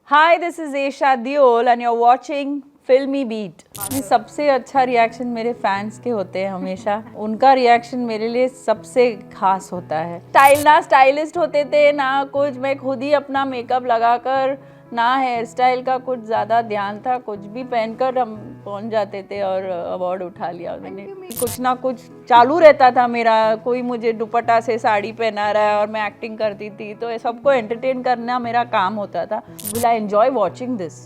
Hi, this is Esha Diol and you're watching Filmy Beat. सबसे अच्छा reaction मेरे fans के होते हैं हमेशा। उनका रिएक्शन मेरे लिए सबसे खास होता है। ना स्टाइलिस्ट होते थे ना कुछ, मैं खुद ही अपना मेकअप लगाकर, ना हेयर स्टाइल का कुछ ज़्यादा ध्यान था, कुछ भी पहनकर हम पहुंच जाते थे और अवार्ड उठा लिया मैंने। कुछ ना कुछ चालू रहता था मेरा, कोई मुझे दुपट्टा से साड़ी पहना रहा है और मैं एक्टिंग करती थी, तो सबको एंटरटेन करना मेरा काम होता था। Will I enjoy watching this?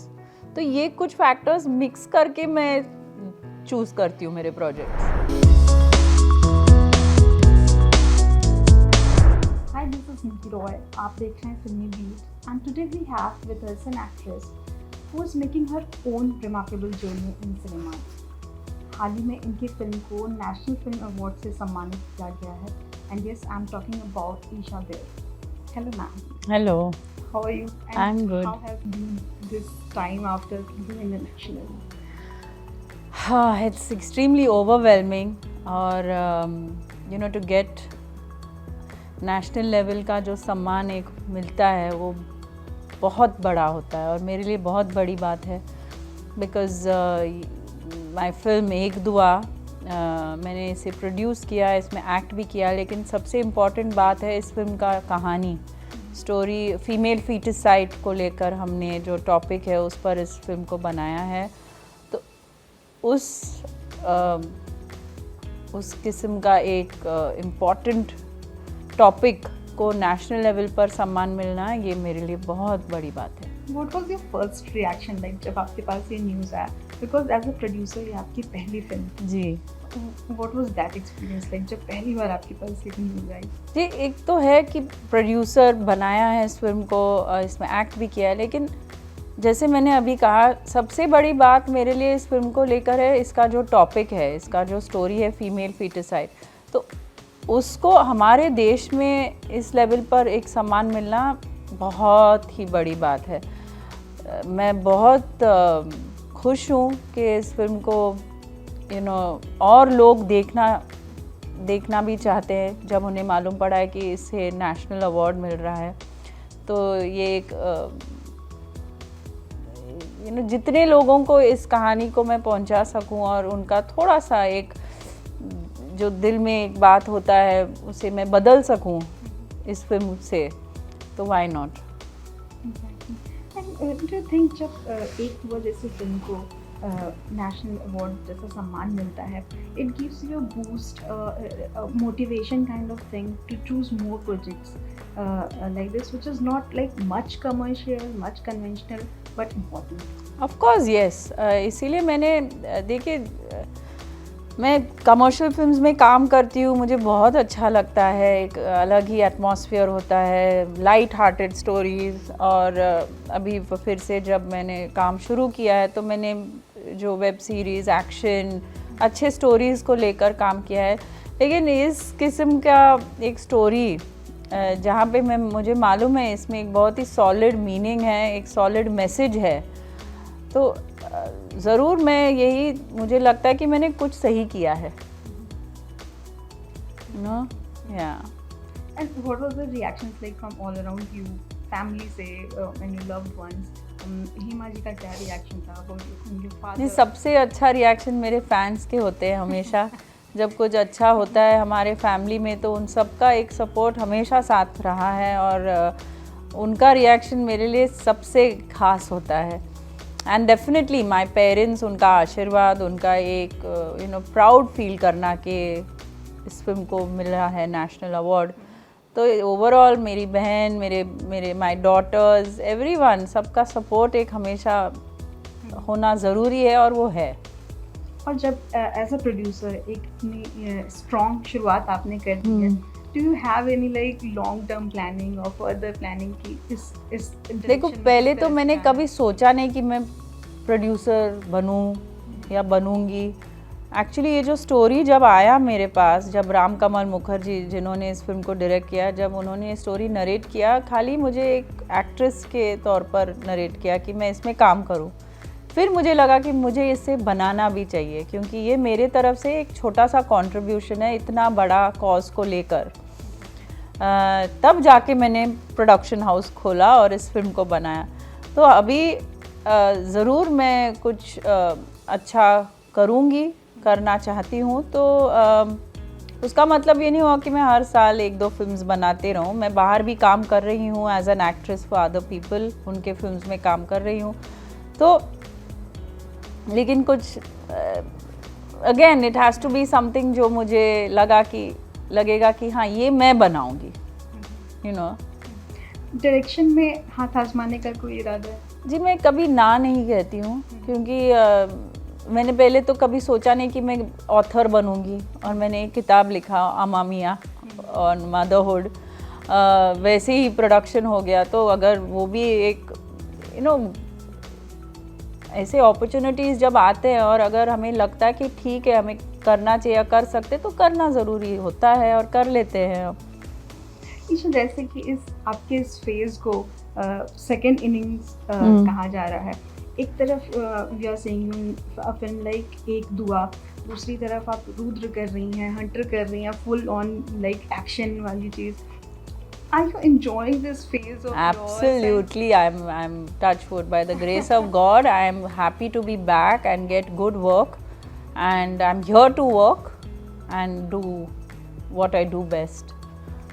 तो ये कुछ फैक्टर्स मिक्स करके मैं चूज करती हूँ मेरे projects. Hi, this is Nikki Roy. आप देख रहे हैं फिल्मी beat and today we have with us an actress who is making her own remarkable journey in cinema. हाल ही में इनकी फिल्म को नेशनल फिल्म अवार्ड से सम्मानित किया गया है and yes, I'm talking about Esha Diol. Hello ma'am. Hello. How are you? And I'm good. How has been this time after doing the national? It's extremely overwhelming और to get national level का जो सम्मान एक मिलता है वो बहुत बड़ा होता है और मेरे लिए बहुत बड़ी बात है। बिकॉज़ माय फिल्म एक दुआ, मैंने इसे प्रोड्यूस किया, इसमें एक्ट भी किया, लेकिन सबसे इम्पॉर्टेंट बात है इस फिल्म का कहानी, स्टोरी। फीमेल फीटिसाइड को लेकर हमने जो टॉपिक है उस पर इस फिल्म को बनाया है। तो उस किस्म का एक इम्पॉर्टेंट टॉपिक को नेशनल लेवल पर सम्मान मिलना, ये मेरे लिए बहुत बड़ी बात है। What was your first reaction like जब आपके पास ये न्यूज़ आया? Because as a producer ये आपकी पहली फिल्म जी What was that experience like जब पहली बार आपके पास ये न्यूज़ आई? जी, एक तो है कि प्रोड्यूसर बनाया है इस फिल्म को, इसमें एक्ट भी किया है, लेकिन जैसे मैंने अभी कहा, सबसे बड़ी बात मेरे लिए इस फिल्म को लेकर है इसका जो टॉपिक है, इसका जो स्टोरी है फीमेल फीटिसाइड। तो उसको हमारे देश में इस लेवल पर एक सम्मान मिलना बहुत ही बड़ी बात है। मैं बहुत खुश हूँ कि इस फिल्म को और लोग देखना भी चाहते हैं। जब उन्हें मालूम पड़ा है कि इसे नेशनल अवार्ड मिल रहा है, तो ये एक जितने लोगों को इस कहानी को मैं पहुंचा सकूं और उनका थोड़ा सा एक जो दिल में एक बात होता है उसे मैं बदल सकूं इस फिल्म से, तो why not. Do you think जब एक वो जैसी फिल्म को नेशनल अवार्ड जैसा सम्मान मिलता है, it gives you a boost, motivation kind of thing to choose more projects like this, which is not like much commercial, much conventional, but important. Of course, yes. इसीलिए मैंने देखिए, मैं commercial films में काम करती हूँ, मुझे बहुत अच्छा लगता है, एक अलग ही एटमॉस्फेयर होता है, लाइट हार्टेड स्टोरीज़। और अभी फिर से जब मैंने काम शुरू किया है तो मैंने जो वेब सीरीज़, एक्शन, अच्छे स्टोरीज़ को लेकर काम किया है, लेकिन इस किस्म का एक स्टोरी जहाँ पे मुझे मालूम है इसमें एक बहुत ही सॉलिड मीनिंग है, एक सॉलिड मैसेज है, तो ज़रूर मुझे लगता है कि मैंने कुछ सही किया है। And what was the reactions like from all around you, family से and your loved ones? हिमा जी का क्या रिएक्शन था? उनके फादर? सबसे अच्छा रिएक्शन मेरे फैंस के होते हैं हमेशा। जब कुछ अच्छा होता है हमारे फैमिली में तो उन सबका एक सपोर्ट हमेशा साथ रहा है और उनका रिएक्शन मेरे लिए सबसे खास होता है। एंड डेफिनेटली माय पेरेंट्स, उनका आशीर्वाद, उनका एक प्राउड फील करना कि इस फिल्म को मिला है नेशनल अवार्ड, तो ओवरऑल मेरी बहन, मेरे माय डॉटर्स, एवरीवन, सबका सपोर्ट एक हमेशा होना ज़रूरी है और वो है। और जब एज अ प्रोड्यूसर एक इतनी स्ट्रॉन्ग शुरुआत आपने कर दी है, do you have any like long term planning और फर्दर प्लानिंग की इस देखो, पहले तो मैंने कभी सोचा नहीं कि मैं प्रोड्यूसर बनूं या बनूंगी। एक्चुअली ये जो स्टोरी जब आया मेरे पास, जब राम कमल मुखर्जी जिन्होंने इस फिल्म को डायरेक्ट किया, जब उन्होंने ये स्टोरी नरेट किया, खाली मुझे एक एक्ट्रेस के तौर पर नरेट किया कि मैं इसमें काम करूं, फिर मुझे लगा कि मुझे इसे बनाना भी चाहिए, क्योंकि ये मेरे तरफ से एक छोटा सा कंट्रीब्यूशन है इतना बड़ा कॉज को लेकर। तब जाके मैंने प्रोडक्शन हाउस खोला और इस फिल्म को बनाया। तो अभी ज़रूर मैं कुछ अच्छा करूँगी, करना चाहती हूँ। तो उसका मतलब ये नहीं हुआ कि मैं हर साल 1-2 फिल्म्स बनाते रहूँ। मैं बाहर भी काम कर रही हूँ as an actress for other people, उनके फिल्म्स में काम कर रही हूँ। तो लेकिन कुछ again it has to be something जो मुझे लगेगा कि हाँ ये मैं बनाऊँगी, यू नो। डायरेक्शन में हाथ आजमाने का कोई इरादा है? जी, मैं कभी ना नहीं कहती हूँ, क्योंकि मैंने पहले तो कभी सोचा नहीं कि मैं ऑथर बनूँगी, और मैंने एक किताब लिखा अमामिया ऑन मदरहुड, वैसे ही प्रोडक्शन हो गया। तो अगर वो भी एक यू नो ऐसे अपॉर्चुनिटीज़ जब आते हैं और अगर हमें लगता है कि ठीक है हमें करना चाहिए, कर सकते, तो करना ज़रूरी होता है और कर लेते हैं। ईशा, जैसे कि आपके इस फेज को सेकंड इनिंग्स कहा जा रहा है। एक तरफ we are saying a film like एक दुआ, दूसरी तरफ आप रुद्र कर रही हैं, हंटर कर रही हैं, फुल ऑन लाइक एक्शन वाली चीज़। Are you enjoying this phase of yours? Absolutely, I'm touched wood, by the grace of God. I am happy to be back and get good work, and I'm here to work and do what I do best.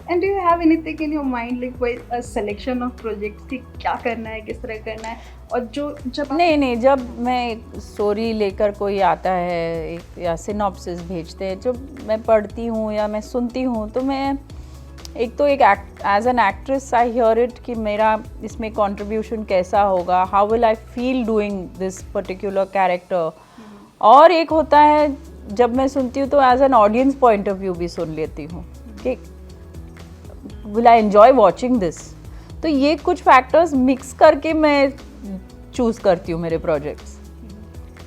And do you have anything in your mind, like a selection of projects कि क्या करना है, किस तरह करना है? और जब नहीं, जब मैं स्टोरी लेकर कोई आता है एक या सिनॉप्सिस भेजते हैं, जब मैं पढ़ती हूँ या मैं सुनती हूँ, तो मैं एक तो एक as an actress I hear it कि मेरा इसमें कंट्रीब्यूशन कैसा होगा, how will I feel doing this particular character. और एक होता है जब मैं सुनती हूँ तो as an audience point of view भी सुन लेती हूँ कि will I enjoy watching this. तो ये कुछ फैक्टर्स मिक्स करके मैं चूज करती हूँ मेरे projects.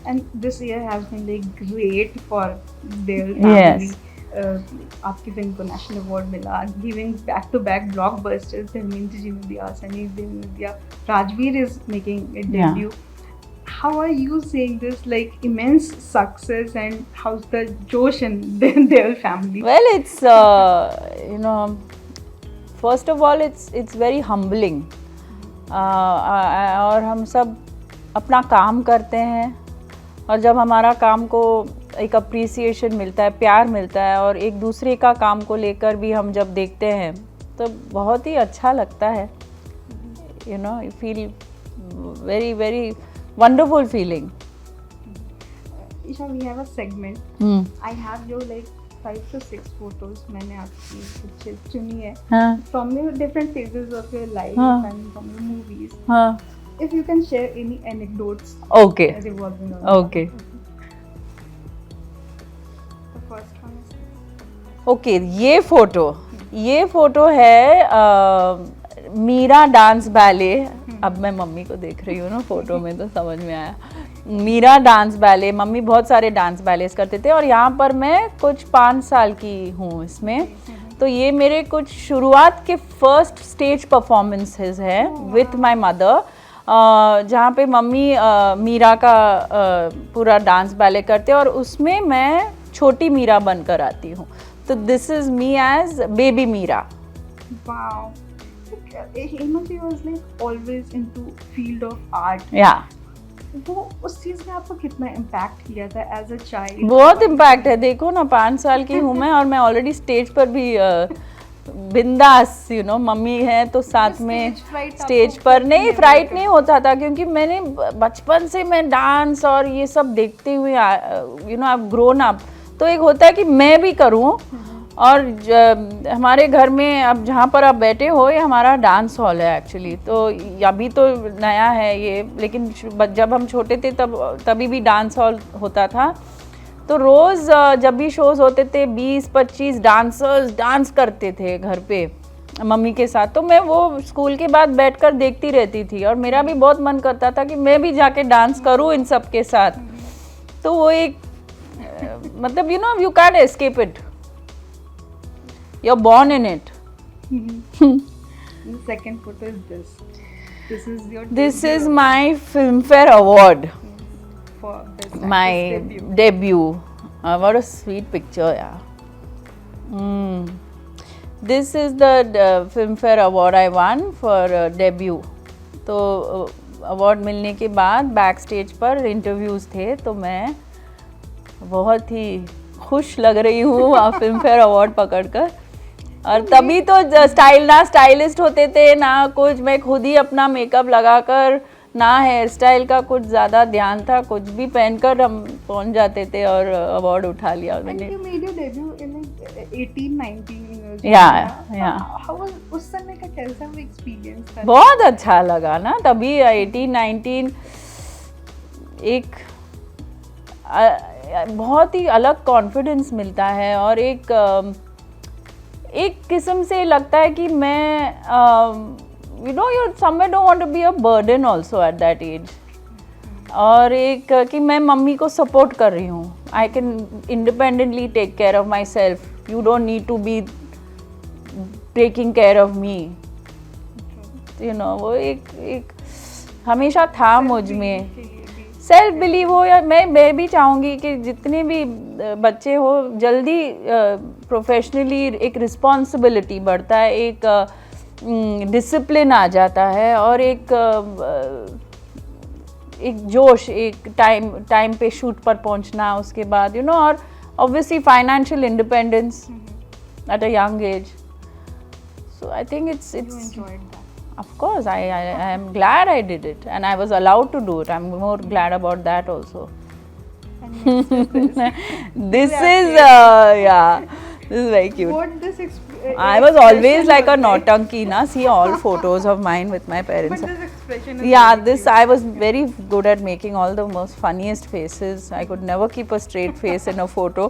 And this year has been like great for their family. Yes. आपकी फिल्म को नेशनल अवार्ड मिला, giving back to back blockbusters, Dharmendra ji ने दिया, सनी देओल ने दिया, Rajveer is making it debut. How are you seeing this like immense success, and how's the Josh and their family? Well, it's you know, first of all it's very humbling, और हम सब अपना काम करते हैं, और जब हमारा काम को एक अप्रिसिएशन मिलता है, प्यार मिलता है, और एक दूसरे का काम को लेकर भी हम जब देखते हैं तो बहुत ही अच्छा लगता है, you know, you feel very very wonderful feeling. Isha, we have a segment. I have your like 5 to 6 photos मैंने आपकी कुछ चुनी है from your different phases of your life and from your movies. If you can share any anecdotes. Okay. Revolving around. Okay. The first one is. Okay, ये photo है Meera dance ballet. अब मैं mummy को देख रही हूँ ना फोटो में, तो समझ में आया। मीरा डांस बैले, मम्मी बहुत सारे डांस बैलेस करते थे, और यहाँ पर मैं कुछ 5 साल की हूँ इसमें। तो ये मेरे कुछ शुरुआत के फर्स्ट स्टेज परफॉर्मेंसेस हैं विथ माय मदर, जहाँ पे मम्मी मीरा का पूरा डांस बैले करते हैं, और उसमें मैं छोटी मीरा बनकर आती हूँ। तो this is me as baby Meera. Wow. Hema ji was like always into field of art. Yeah. वो उस चीज ने आपको कितना इम्पैक्ट किया था एज अ चाइल्ड? बहुत इम्पैक्ट है। देखो ना, 5 साल की हूँ मैं, और मैं ऑलरेडी स्टेज पर भी बिंदास, यू नो, मम्मी है तो साथ में स्टेज पर नहीं, फ्राइट नहीं होता था, क्योंकि मैंने बचपन से मैं डांस और ये सब देखते हुए you know I grown up. तो एक होता है कि मैं भी करूँ, और हमारे घर में अब जहाँ पर आप बैठे हो ये हमारा डांस हॉल है एक्चुअली। तो अभी तो नया है ये, लेकिन जब हम छोटे थे तभी भी डांस हॉल होता था। तो रोज़ जब भी शोज़ होते थे 20-25 डांसर्स डांस करते थे घर पे मम्मी के साथ। तो मैं वो स्कूल के बाद बैठकर देखती रहती थी, और मेरा भी बहुत मन करता था कि मैं भी जाके डांस करूँ इन सब के साथ। तो वो एक मतलब you know, you can escape it, you're born in it. The second photo is this. This is your This is my Filmfare Award for best my actress debut. What a sweet picture, yeah. This is the Filmfare Award I won for debut. तो award मिलने के बाद back stage पर interviews थे, तो मैं बहुत ही खुश लग रही हूँ फिल्म फेयर अवार्ड पकड़कर। और तभी तो स्टाइलिस्ट होते थे ना कुछ, मैं खुद ही अपना मेकअप लगाकर, ना हेयर स्टाइल का कुछ ज़्यादा ध्यान था, कुछ भी पहनकर हम पहुंच जाते थे और अवार्ड उठा लिया And मैंने। you made your debut in like 18, 19 years. Yeah. How was उस समय का कैसा वो experience था? बहुत अच्छा लगा ना तभी 18-19, एक बहुत ही अलग कॉन्फिडेंस मिलता है और एक किस्म से लगता है कि मैं you know you somewhere don't want to be a burden also at that age, और एक कि मैं मम्मी को सपोर्ट कर रही हूँ, I can independently take care of myself, you don't need to be taking care of me, you know वो एक हमेशा था मुझ में सेल्फ बिलीव हो। या मैं भी चाहूँगी कि जितने भी बच्चे हो जल्दी प्रोफेशनली एक रिस्पॉन्सिबिलिटी बढ़ता है, एक डिसिप्लिन आ जाता है और एक जोश, एक टाइम पे शूट पर पहुंचना, उसके बाद यू नो, और obviously financial independence at a young age. So I think it's You enjoyed that. of course I am glad I did it and I was allowed to do it. I'm more glad about that also. And next is this. This is yeah, this is very cute. What this I was always expression like a was like? nautanki na, see all photos of mine with my But parents. this expression is Yeah, very this cute. I was very good at making all the most funniest faces. I could never keep a straight face in a photo.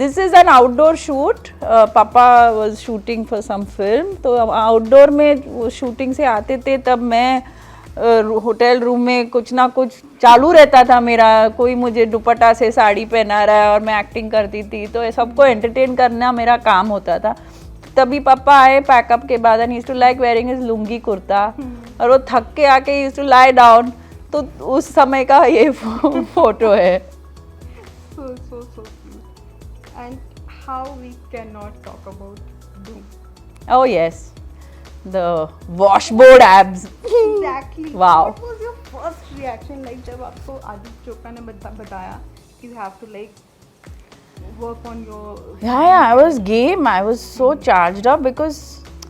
This is an outdoor shoot. Papa was shooting for some film. तो outdoor में वो shooting से आते थे तब मैं hotel room में कुछ ना कुछ चालू रहता था मेरा, कोई मुझे दुपट्टा से साड़ी पहना रहा है और मैं एक्टिंग करती थी, तो सबको एंटरटेन करना मेरा काम होता था। तभी पापा आए पैकअप के बाद and he used to like wearing his lungi kurta, और वो थक के आके ही यूज्ड टू लाई डाउन, तो उस समय का ये फोटो है। So cute. And how we cannot talk about Doom. Oh yes, the washboard abs. Exactly. Wow. What was your first reaction like जब आपको आदित्य चोपड़ा ने बताया कि you have to like work on your Yeah, I was game. I was so charged up because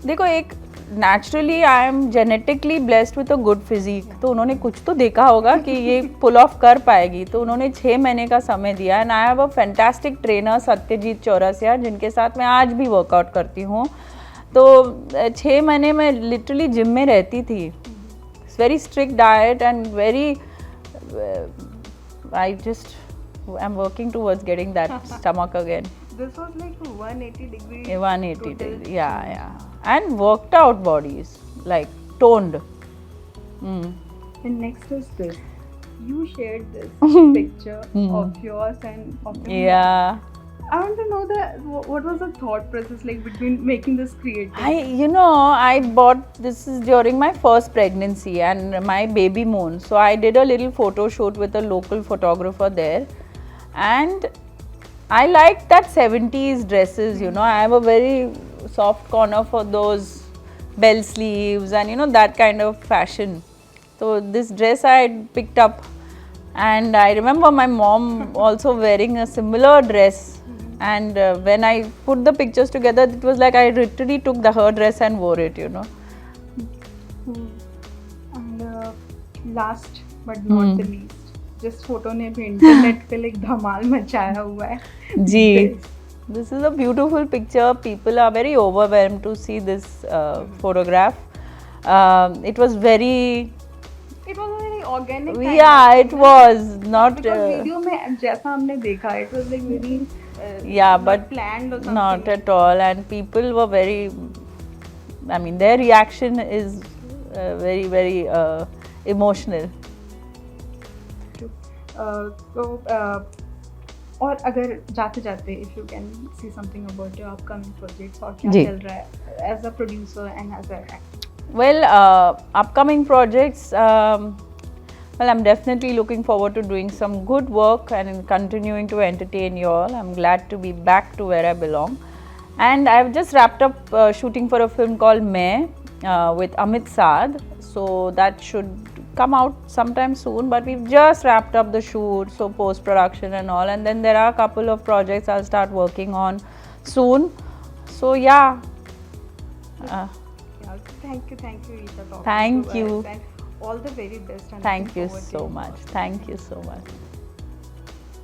देखो एक naturally I am genetically blessed with a good physique. तो उन्होंने कुछ तो देखा होगा कि ये पुल ऑफ कर पाएगी, तो उन्होंने 6 महीने का समय दिया and I have a fantastic trainer Satyajit Chaurasia, जिनके साथ मैं आज भी वर्कआउट करती हूँ। तो 6 महीने में लिटरली जिम में रहती थी, very strict diet and very I just I am working towards getting that stomach again. This was like 180 degree. 180 total degree, yeah, and worked out bodies, like toned. And next is this. You shared this picture of yours and of your Yeah, I want to know what was the thought process like between making this creative? I bought this is during my first pregnancy and my baby moon. So I did a little photo shoot with a local photographer there, and I liked that 70s dresses, you know. I have a very soft corner for those bell sleeves and that kind of fashion. So this dress I picked up, and I remember my mom also wearing a similar dress. And when I put the pictures together, it was like I literally took her dress and wore it, you know. And last but not the least, जिस photo ने भी internet पे like धमाल मचाया हुआ है। This is a beautiful picture. People are very overwhelmed to see this photograph. It was very organic. Yeah, it was not. Because video में जैसा हमने देखा, it was like very. Yeah, not but planned or something. not at all. And people were very. I mean, their reaction is very, very emotional. तो और अगर जाते जाते if you can see something about your upcoming projects और क्या जी. चल रहा है as a producer and as a actor. Well, upcoming projects. Well, I'm definitely looking forward to doing some good work and continuing to entertain you all. I'm glad to be back to where I belong. And I've just wrapped up shooting for a film called Main with Amit Saad. So that should come out sometime soon, but we've just wrapped up the shoot, so post production and all, and then there are a couple of projects I'll start working on soon. So yeah. Yeah, thank you, Isha. Thank talking to you. us, and all the very best. And Thank looking you forward to so your much. work. Thank you so much.